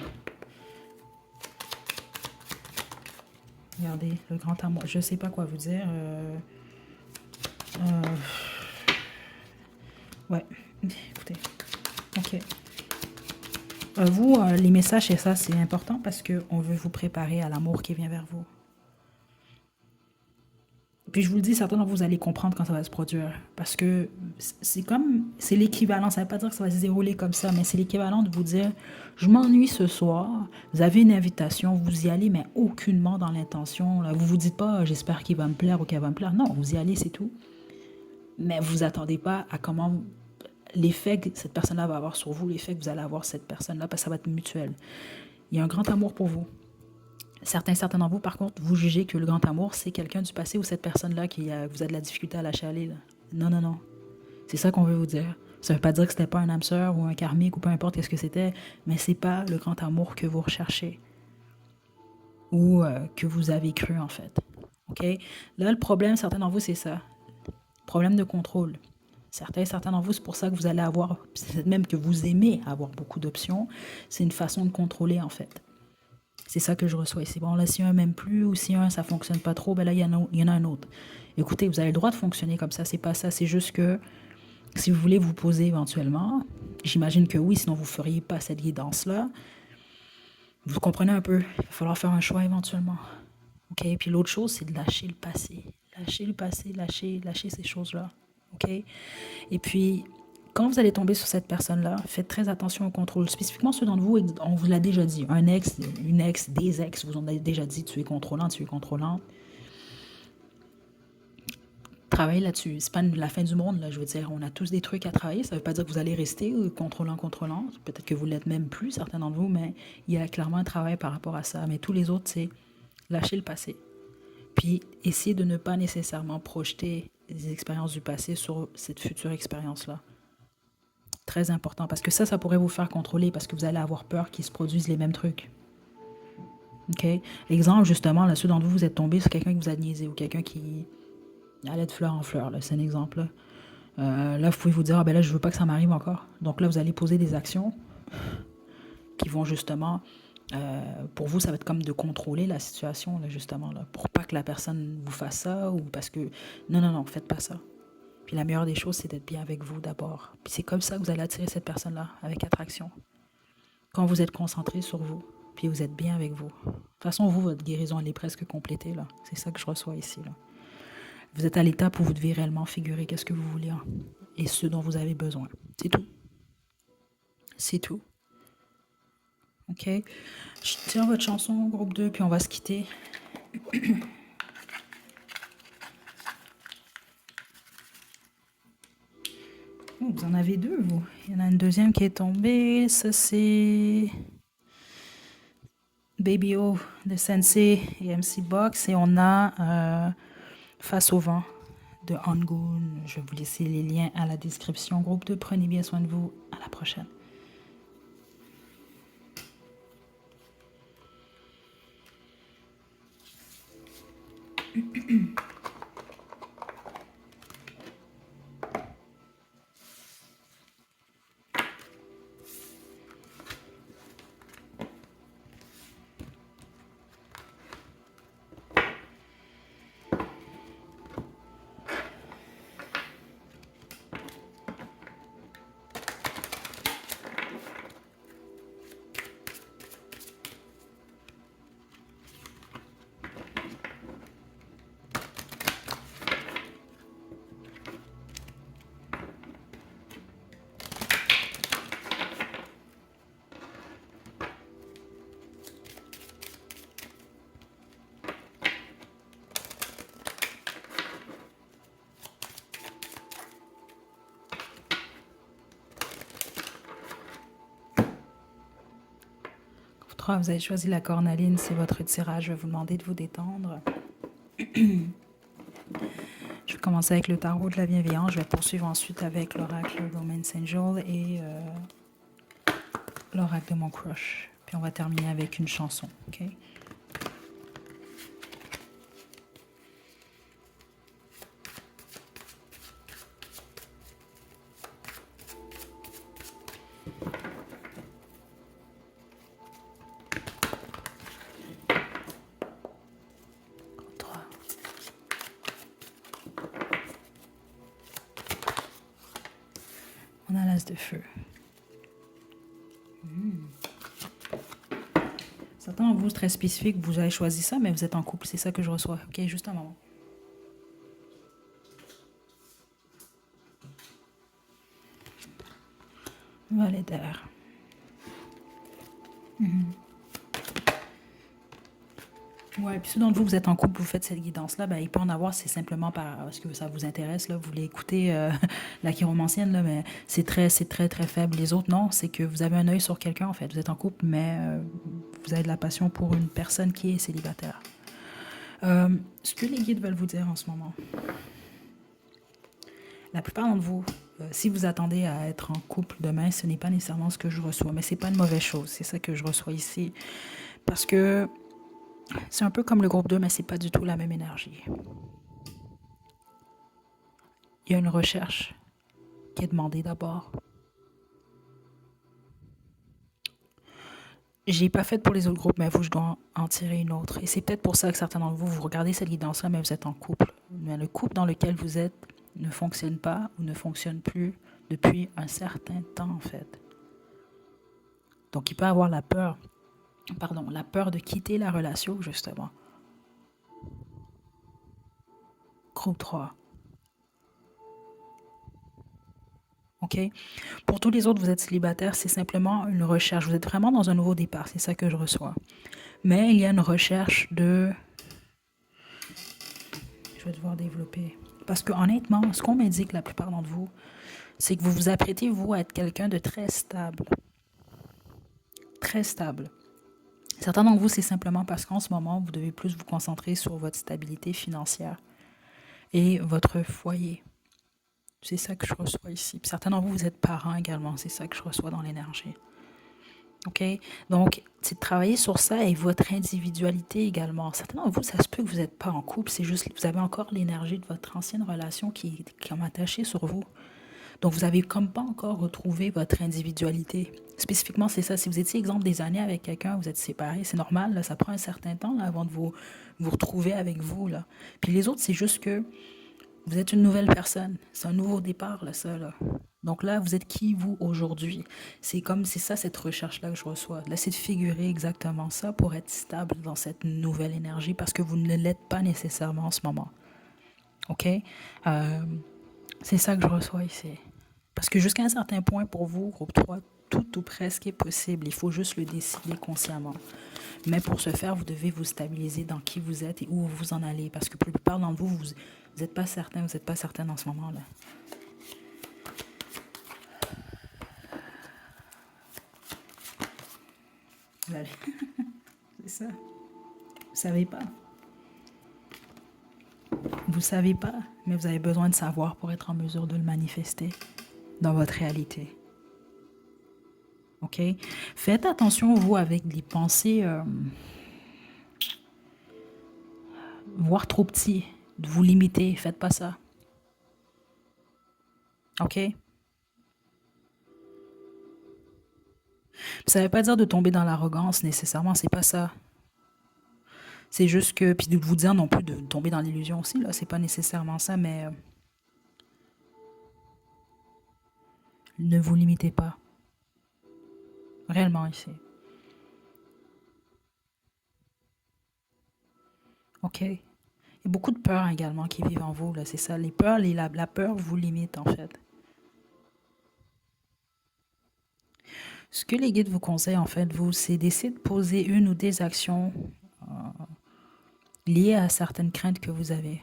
Regardez, le grand amour. Je sais pas quoi vous dire. Ouais, écoutez. OK. Vous, les messages, c'est ça, c'est important parce qu'on veut vous préparer à l'amour qui vient vers vous. Puis je vous le dis, certains d'entre vous, allez comprendre quand ça va se produire. Parce que c'est l'équivalent, ça ne veut pas dire que ça va se dérouler comme ça, mais c'est l'équivalent de vous dire, je m'ennuie ce soir, vous avez une invitation, vous y allez, mais aucunement dans l'intention. Là. Vous vous dites pas, j'espère qu'il va me plaire ou qu'elle va me plaire. Non, vous y allez, c'est tout. Mais vous attendez pas à comment l'effet que cette personne-là va avoir sur vous, l'effet que vous allez avoir cette personne-là, parce que ça va être mutuel. Il y a un grand amour pour vous. Certains d'entre vous, par contre, vous jugez que le grand amour, c'est quelqu'un du passé ou cette personne-là qui vous a de la difficulté à lâcher aller. Là. Non, non, non. C'est ça qu'on veut vous dire. Ça ne veut pas dire que c'était pas un âme sœur ou un karmique ou peu importe qu'est-ce que c'était, mais c'est pas le grand amour que vous recherchez ou que vous avez cru en fait. OK? Là, le problème, certains d'entre vous, c'est ça. Problème de contrôle. Certains d'entre vous, c'est pour ça que vous allez avoir, c'est même que vous aimez avoir beaucoup d'options. C'est une façon de contrôler en fait. C'est ça que je reçois ici. Bon, là, si un m'aime plus ou si un ça fonctionne pas trop, ben là, il y en a un autre. Écoutez, vous avez le droit de fonctionner comme ça, c'est pas ça. C'est juste que si vous voulez vous poser éventuellement, j'imagine que oui, sinon vous ne feriez pas cette guidance-là. Vous comprenez un peu, il va falloir faire un choix éventuellement. OK? Puis l'autre chose, c'est de lâcher le passé. Lâcher le passé, lâcher ces choses-là. OK? Et puis, quand vous allez tomber sur cette personne-là, faites très attention au contrôle. Spécifiquement ceux d'entre vous, on vous l'a déjà dit. Un ex, une ex, des ex, vous en avez déjà dit, tu es contrôlant, tu es contrôlante. Travaillez là-dessus. C'est pas la fin du monde, là. Je veux dire, on a tous des trucs à travailler. Ça veut pas dire que vous allez rester contrôlant. Peut-être que vous l'êtes même plus, certains d'entre vous, mais il y a clairement un travail par rapport à ça. Mais tous les autres, c'est lâcher le passé. Puis essayer de ne pas nécessairement projeter les expériences du passé sur cette future expérience-là. Très important, parce que ça pourrait vous faire contrôler, parce que vous allez avoir peur qu'ils se produisent les mêmes trucs. OK? Exemple, justement, là, ceux d'entre vous, vous êtes tombés sur quelqu'un qui vous a niaisé ou quelqu'un qui allait de fleur en fleur, là, c'est un exemple. Là, vous pouvez vous dire, ah ben là, je veux pas que ça m'arrive encore. Donc là, vous allez poser des actions qui vont justement, pour vous, ça va être comme de contrôler la situation, là, justement, là, pour pas que la personne vous fasse ça ou parce que, non, faites pas ça. Puis la meilleure des choses, c'est d'être bien avec vous d'abord. Puis c'est comme ça que vous allez attirer cette personne-là, avec attraction. Quand vous êtes concentré sur vous, puis vous êtes bien avec vous. De toute façon, vous, votre guérison, elle est presque complétée, là. C'est ça que je reçois ici, là. Vous êtes à l'étape où vous devez réellement figurer qu'est-ce que vous voulez et ce dont vous avez besoin. C'est tout. C'est tout. OK? Je tiens votre chanson, groupe 2, puis on va se quitter. Oh, vous en avez deux, vous. Il y en a une deuxième qui est tombée. Ça, c'est Baby O de Sensei et MC Box. Et on a Face au vent de Angoon. Je vais vous laisser les liens à la description. Groupe 2, prenez bien soin de vous. À la prochaine. Vous avez choisi la cornaline, c'est votre tirage. Je vais vous demander de vous détendre. Je vais commencer avec le tarot de la bienveillance. Je vais poursuivre ensuite avec l'oracle Romance Angel et l'oracle de mon crush. Puis on va terminer avec une chanson. OK? On a l'as de feu. Certains d'entre vous, très spécifiques, vous avez choisi ça, mais vous êtes en couple. C'est ça que je reçois. OK, juste un moment. Valet d'air. Ouais, puis ceux d'entre vous, vous êtes en couple, vous faites cette guidance-là, ben, il peut en avoir, c'est simplement parce que ça vous intéresse, là, vous voulez écouter la chiromancienne, là, mais c'est très, très faible. Les autres, non, c'est que vous avez un œil sur quelqu'un, en fait. Vous êtes en couple, mais vous avez de la passion pour une personne qui est célibataire. Ce que les guides veulent vous dire en ce moment, la plupart d'entre vous, Si vous attendez à être en couple demain, ce n'est pas nécessairement ce que je reçois, mais c'est pas une mauvaise chose. C'est ça que je reçois ici. Parce que c'est un peu comme le groupe 2, mais c'est pas du tout la même énergie. Il y a une recherche qui est demandée d'abord. J'ai pas fait pour les autres groupes, mais vous, je dois en tirer une autre. Et c'est peut-être pour ça que certains d'entre vous, vous regardez cette guidance-là, mais vous êtes en couple. Mais le couple dans lequel vous êtes ne fonctionne pas ou ne fonctionne plus depuis un certain temps, en fait. Donc, il peut avoir la peur de quitter la relation, justement. Groupe 3. OK? Pour tous les autres, vous êtes célibataire, c'est simplement une recherche. Vous êtes vraiment dans un nouveau départ, c'est ça que je reçois. Mais il y a une recherche de... Je vais devoir développer. Parce que honnêtement, ce qu'on m'indique la plupart d'entre vous, c'est que vous vous apprêtez, vous, à être quelqu'un de très stable. Très stable. Certains d'entre vous, c'est simplement parce qu'en ce moment, vous devez plus vous concentrer sur votre stabilité financière et votre foyer. C'est ça que je reçois ici. Puis certains d'entre vous, vous êtes parents également. C'est ça que je reçois dans l'énergie. OK? Donc, c'est de travailler sur ça et votre individualité également. Certains d'entre vous, ça se peut que vous n'êtes pas en couple. C'est juste que vous avez encore l'énergie de votre ancienne relation qui est attachée sur vous. Donc, vous n'avez comme pas encore retrouvé votre individualité. Spécifiquement, c'est ça. Si vous étiez, exemple, des années avec quelqu'un, vous êtes séparés, c'est normal, là, ça prend un certain temps là, avant de vous retrouver avec vous. Là. Puis les autres, c'est juste que vous êtes une nouvelle personne. C'est un nouveau départ, là, ça. Là. Donc là, vous êtes qui, vous, aujourd'hui? C'est ça, cette recherche-là que je reçois. Là, c'est de figurer exactement ça pour être stable dans cette nouvelle énergie parce que vous ne l'êtes pas nécessairement en ce moment. OK? C'est ça que je reçois ici. Parce que jusqu'à un certain point, pour vous, groupe 3, tout ou presque est possible. Il faut juste le décider consciemment. Mais pour ce faire, vous devez vous stabiliser dans qui vous êtes et où vous en allez. Parce que pour la plupart d'entre vous, vous n'êtes pas certain, vous n'êtes pas certaine en ce moment-là. Allez. C'est ça. Vous savez pas. Vous savez pas, mais vous avez besoin de savoir pour être en mesure de le manifester dans votre réalité. OK? Faites attention, vous, avec des pensées, voire trop petits, de vous limiter. Faites pas ça. OK? Ça ne veut pas dire de tomber dans l'arrogance nécessairement, c'est pas ça. C'est juste que, puis de vous dire non plus de tomber dans l'illusion aussi, là, c'est pas nécessairement ça, mais ne vous limitez pas. Réellement ici. OK? Il y a beaucoup de peurs également qui vivent en vous, là, c'est ça. Les peurs, la peur vous limite en fait. Ce que les guides vous conseillent en fait, vous, c'est d'essayer de poser une ou des actions liées à certaines craintes que vous avez.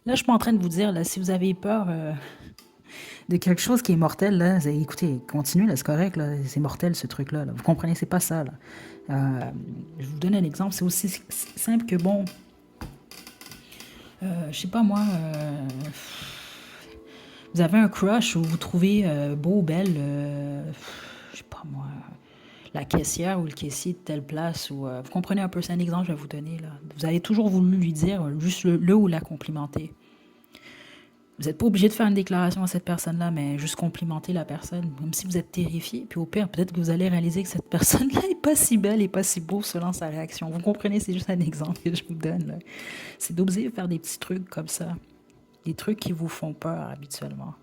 Là, je suis pas en train de vous dire, là, si vous avez peur de quelque chose qui est mortel, là, écoutez, continuez, là, c'est correct, là, c'est mortel ce truc-là. Là. Vous comprenez, c'est pas ça. Là. Je vous donne un exemple, c'est aussi simple que, bon, je sais pas moi, vous avez un crush ou vous trouvez beau ou belle, je sais pas moi, la caissière ou le caissier de telle place, ou vous comprenez un peu, c'est un exemple que je vais vous donner. Là. Vous avez toujours voulu lui dire juste le ou la complimenter. Vous n'êtes pas obligé de faire une déclaration à cette personne-là, mais juste complimenter la personne, même si vous êtes terrifié. Puis au pire, peut-être que vous allez réaliser que cette personne-là n'est pas si belle et pas si beau selon sa réaction. Vous comprenez, c'est juste un exemple que je vous donne. Là. C'est d'oser faire des petits trucs comme ça. Des trucs qui vous font peur habituellement.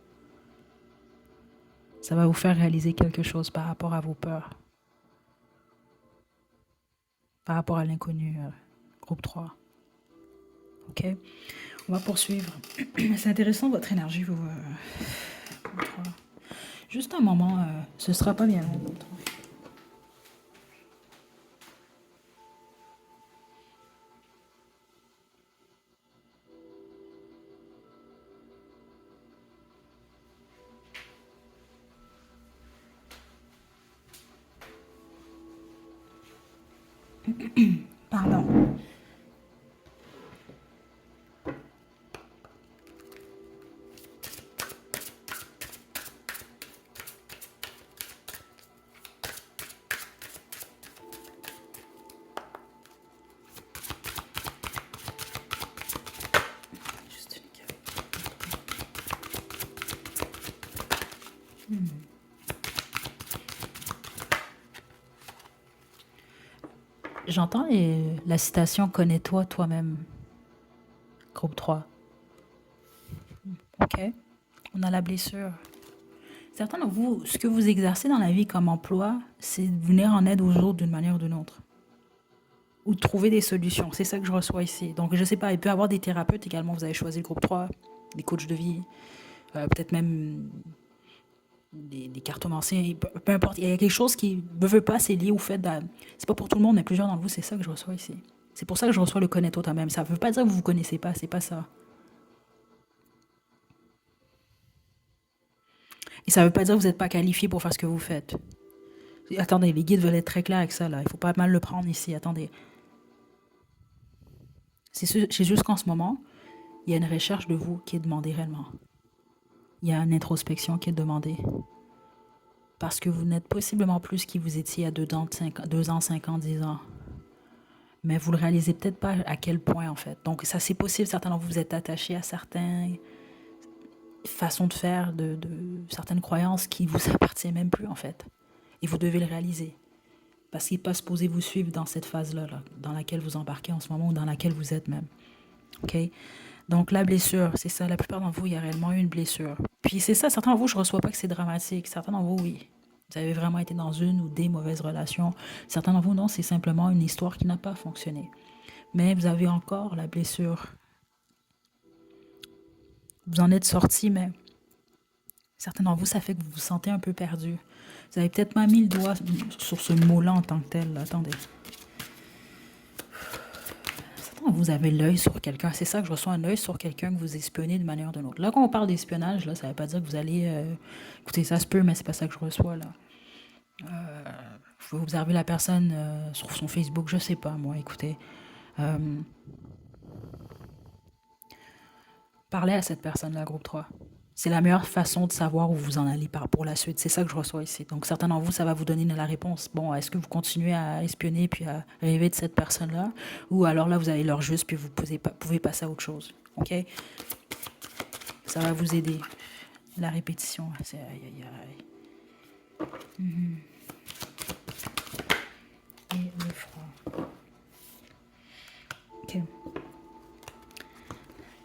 Ça va vous faire réaliser quelque chose par rapport à vos peurs. Par rapport à l'inconnu. Groupe 3. OK? On va poursuivre. C'est intéressant votre énergie, vous. Groupe 3. Juste un moment, ce sera pas bien long. Pardon. J'entends la citation connais-toi toi-même, groupe 3. OK. On a la blessure. Certains d'entre vous, ce que vous exercez dans la vie comme emploi, c'est de venir en aide aux autres d'une manière ou d'une autre. Ou de trouver des solutions. C'est ça que je reçois ici. Donc, je sais pas, il peut y avoir des thérapeutes également. Vous avez choisi le groupe 3, des coachs de vie, peut-être même des cartomanciens, peu importe. Il y a quelque chose qui ne veut pas, c'est lié au fait de... C'est pas pour tout le monde, mais plusieurs d'entre vous, c'est ça que je reçois ici. C'est pour ça que je reçois le connaître toi-même. Ça ne veut pas dire que vous ne vous connaissez pas, c'est pas ça. Et ça ne veut pas dire que vous n'êtes pas qualifié pour faire ce que vous faites. Attendez, les guides veulent être très clairs avec ça, là. Il ne faut pas mal le prendre ici. Attendez. C'est juste qu'en ce moment, il y a une recherche de vous qui est demandée réellement. Il y a une introspection qui est demandée. Parce que vous n'êtes possiblement plus qui vous étiez il y a 2 ans, 5 ans, 10 ans. Mais vous ne le réalisez peut-être pas à quel point, en fait. Donc, ça, c'est possible. Certains d'entre vous, vous êtes attachés à certaines façons de faire, de certaines croyances qui vous appartiennent même plus, en fait. Et vous devez le réaliser. Parce qu'il n'est pas supposé vous suivre dans cette phase-là, là, dans laquelle vous embarquez en ce moment ou dans laquelle vous êtes même. OK? Donc, la blessure, c'est ça. La plupart d'entre vous, il y a réellement eu une blessure. Puis, c'est ça. Certains d'entre vous, je ne reçois pas que c'est dramatique. Certains d'entre vous, oui. Vous avez vraiment été dans une ou des mauvaises relations. Certains d'entre vous, non, c'est simplement une histoire qui n'a pas fonctionné. Mais vous avez encore la blessure. Vous en êtes sorti, mais certains d'entre vous, ça fait que vous vous sentez un peu perdu. Vous avez peut-être pas mis le doigt sur ce mot-là en tant que tel. Là. Attendez. Certains d'entre vous avez l'œil sur quelqu'un. C'est ça que je reçois, un œil sur quelqu'un que vous espionnez d'une manière ou d'une autre. Là, quand on parle d'espionnage, là, ça ne veut pas dire que vous allez... écoutez, ça se peut, mais c'est pas ça que je reçois, là. Vous observez la personne sur son Facebook, je sais pas, moi, écoutez. Euh, Parlez à cette personne-là, groupe 3. C'est la meilleure façon de savoir où vous en allez pour la suite. C'est ça que je reçois ici. Donc, certains d'entre vous, ça va vous donner la réponse. Bon, est-ce que vous continuez à espionner puis à rêver de cette personne-là? Ou alors là, vous avez l'heure juste puis vous pouvez passer à autre chose. OK? Ça va vous aider. La répétition, c'est aïe, aïe, aïe. Et le froid. OK.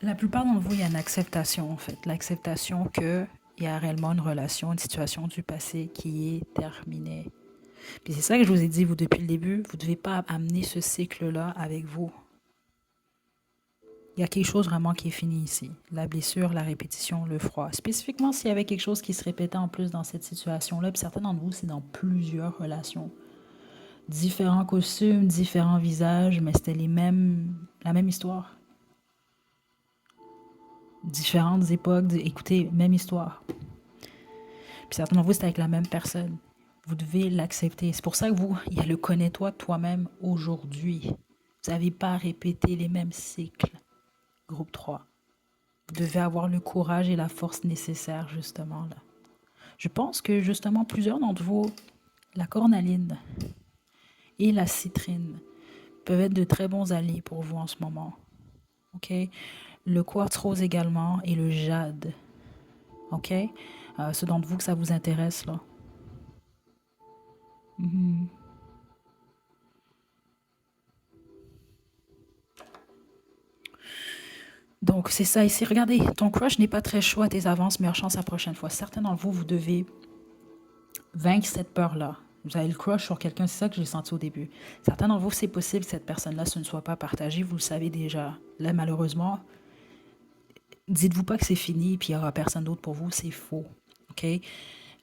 La plupart d'entre vous, il y a une acceptation, en fait. L'acceptation qu'il y a réellement une relation, une situation du passé qui est terminée. Puis c'est ça que je vous ai dit, vous, depuis le début, vous ne devez pas amener ce cycle-là avec vous. Il y a quelque chose vraiment qui est fini ici. La blessure, la répétition, le froid. Spécifiquement, s'il y avait quelque chose qui se répétait en plus dans cette situation-là, puis certains d'entre vous, c'est dans plusieurs relations. Différents costumes, différents visages, mais c'était la même histoire. Différentes époques, écoutez, même histoire. Puis certains d'entre vous, c'est avec la même personne. Vous devez l'accepter. C'est pour ça que il y a le connais-toi toi-même aujourd'hui. Vous n'avez pas à répéter les mêmes cycles. Groupe 3. Vous devez avoir le courage et la force nécessaires, justement, là. Je pense que, justement, plusieurs d'entre vous, la cornaline et la citrine peuvent être de très bons alliés pour vous en ce moment. OK? Le quartz rose également et le jade. OK? Ceux d'entre vous que ça vous intéresse, là. Donc, c'est ça ici. Regardez, ton crush n'est pas très chaud à tes avances, meilleure chance la prochaine fois. Certains d'entre vous, vous devez vaincre cette peur-là. Vous avez le crush sur quelqu'un, c'est ça que j'ai senti au début. Certains d'entre vous, c'est possible que cette personne-là, ce ne soit pas partagé, vous le savez déjà. Là, malheureusement, dites-vous pas que c'est fini, puis il n'y aura personne d'autre pour vous, c'est faux. OK?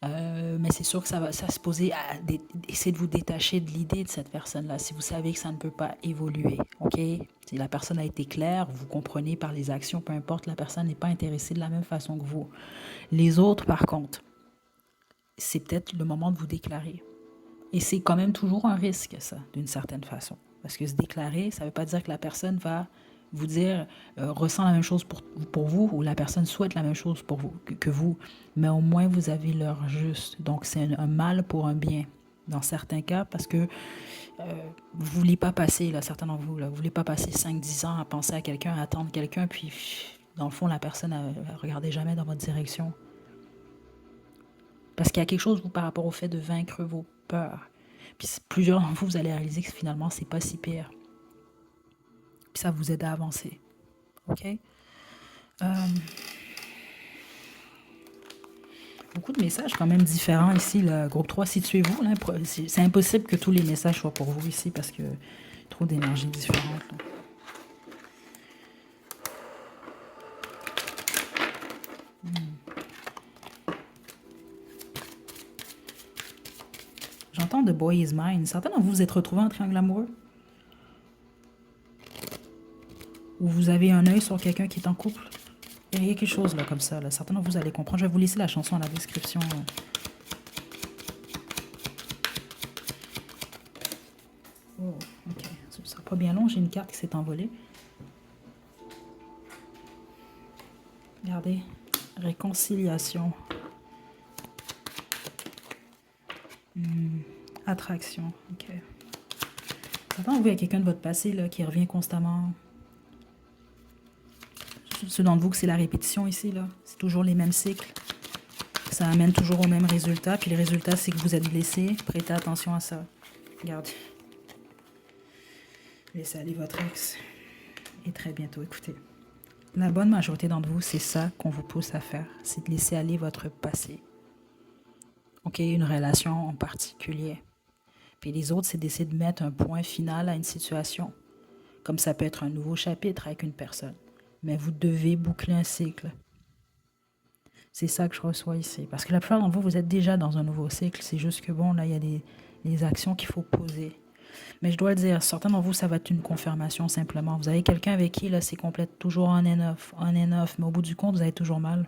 Mais c'est sûr que ça va se poser à essayer de vous détacher de l'idée de cette personne-là si vous savez que ça ne peut pas évoluer. OK? Si la personne a été claire, vous comprenez par les actions, peu importe, la personne n'est pas intéressée de la même façon que vous. Les autres, par contre, c'est peut-être le moment de vous déclarer. Et c'est quand même toujours un risque, ça, d'une certaine façon. Parce que se déclarer, ça ne veut pas dire que la personne va vous dire, ressent la même chose pour vous, ou la personne souhaite la même chose pour vous que vous, mais au moins vous avez l'heure juste. Donc c'est un mal pour un bien, dans certains cas, parce que vous ne voulez pas passer, là, certains d'entre vous, là, vous voulez pas passer 5-10 ans à penser à quelqu'un, à attendre quelqu'un, puis dans le fond, la personne ne regardait jamais dans votre direction. Parce qu'il y a quelque chose, vous, par rapport au fait de vaincre vos peurs. Puis plusieurs d'entre vous, vous allez réaliser que finalement, c'est pas si pire. Puis ça vous aide à avancer. OK? Beaucoup de messages quand même différents ici, le groupe 3, situez-vous. C'est impossible que tous les messages soient pour vous ici parce que trop d'énergie différente. Là. J'entends The Boy Is Mine. Certains d'entre vous vous êtes retrouvés en triangle amoureux? Ou vous avez un œil sur quelqu'un qui est en couple? Il y a quelque chose là comme ça. Là. Certains d'entre vous allez comprendre. Je vais vous laisser la chanson dans la description. Oh, ok. Ça ne sera pas bien long. J'ai une carte qui s'est envolée. Regardez. Réconciliation. Attraction. Ok. Certains d'entre vous, il y a quelqu'un de votre passé là, qui revient constamment. Ceux d'entre vous que c'est la répétition ici, là. C'est toujours les mêmes cycles. Ça amène toujours au même résultat. Puis le résultat, c'est que vous êtes blessé. Prêtez attention à ça. Regardez. Laissez aller votre ex. Et très bientôt, écoutez. La bonne majorité d'entre vous, c'est ça qu'on vous pousse à faire. C'est de laisser aller votre passé. OK, une relation en particulier. Puis les autres, c'est d'essayer de mettre un point final à une situation. Comme ça peut être un nouveau chapitre avec une personne. Mais vous devez boucler un cycle. C'est ça que je reçois ici. Parce que la plupart d'entre vous, vous êtes déjà dans un nouveau cycle. C'est juste que bon, là, il y a des actions qu'il faut poser. Mais je dois le dire, certains d'entre vous, ça va être une confirmation simplement. Vous avez quelqu'un avec qui, là, c'est complète, toujours on and off. Mais au bout du compte, vous avez toujours mal.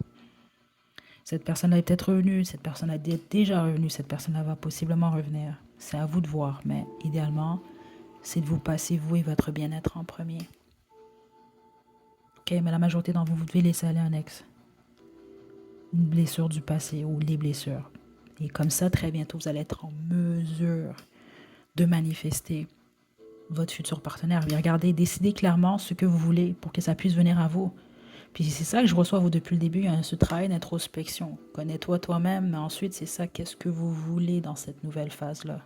Cette personne-là est peut-être revenue, cette personne est déjà revenue, cette personne-là va possiblement revenir. C'est à vous de voir, mais idéalement, c'est de vous passer, vous et votre bien-être en premier. Ok, mais la majorité d'entre vous, vous devez laisser aller un ex. Une blessure du passé ou les blessures. Et comme ça, très bientôt, vous allez être en mesure de manifester votre futur partenaire. Et regardez, décidez clairement ce que vous voulez pour que ça puisse venir à vous. Puis c'est ça que je reçois vous depuis le début, hein, ce travail d'introspection. Connais-toi toi-même, mais ensuite, c'est ça, qu'est-ce que vous voulez dans cette nouvelle phase-là.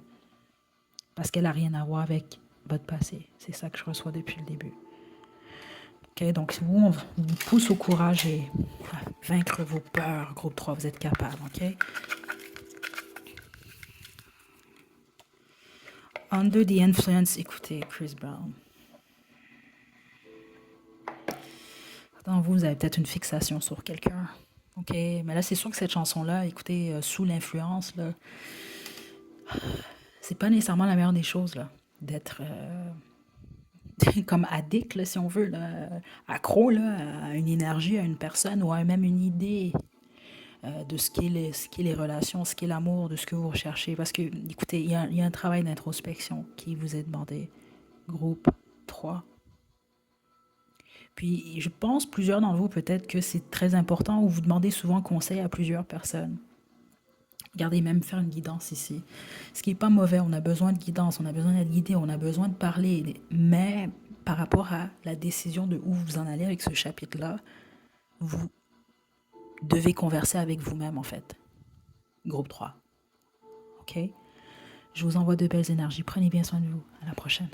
Parce qu'elle n'a rien à voir avec votre passé. C'est ça que je reçois depuis le début. Okay, donc, vous, on vous pousse au courage et vaincre vos peurs. Groupe 3, vous êtes capable, ok? Under the influence, écoutez, Chris Brown. Vous avez peut-être une fixation sur quelqu'un. OK, mais là, c'est sûr que cette chanson-là, écoutez, sous l'influence, là, c'est pas nécessairement la meilleure des choses, là, d'être comme addict, là, si on veut, là, accro là, à une énergie, à une personne ou à même une idée de ce qu'est les relations, ce qu'est l'amour, de ce que vous recherchez. Parce que, écoutez, il y a un travail d'introspection qui vous est demandé. Groupe 3. Puis, je pense, plusieurs d'entre vous, peut-être que c'est très important ou vous demandez souvent conseil à plusieurs personnes. Regardez, même faire une guidance ici. Ce qui n'est pas mauvais, on a besoin de guidance, on a besoin d'être guidé, on a besoin de parler. Mais par rapport à la décision de où vous en allez avec ce chapitre-là, vous devez converser avec vous-même, en fait. Groupe 3. OK? Je vous envoie de belles énergies. Prenez bien soin de vous. À la prochaine.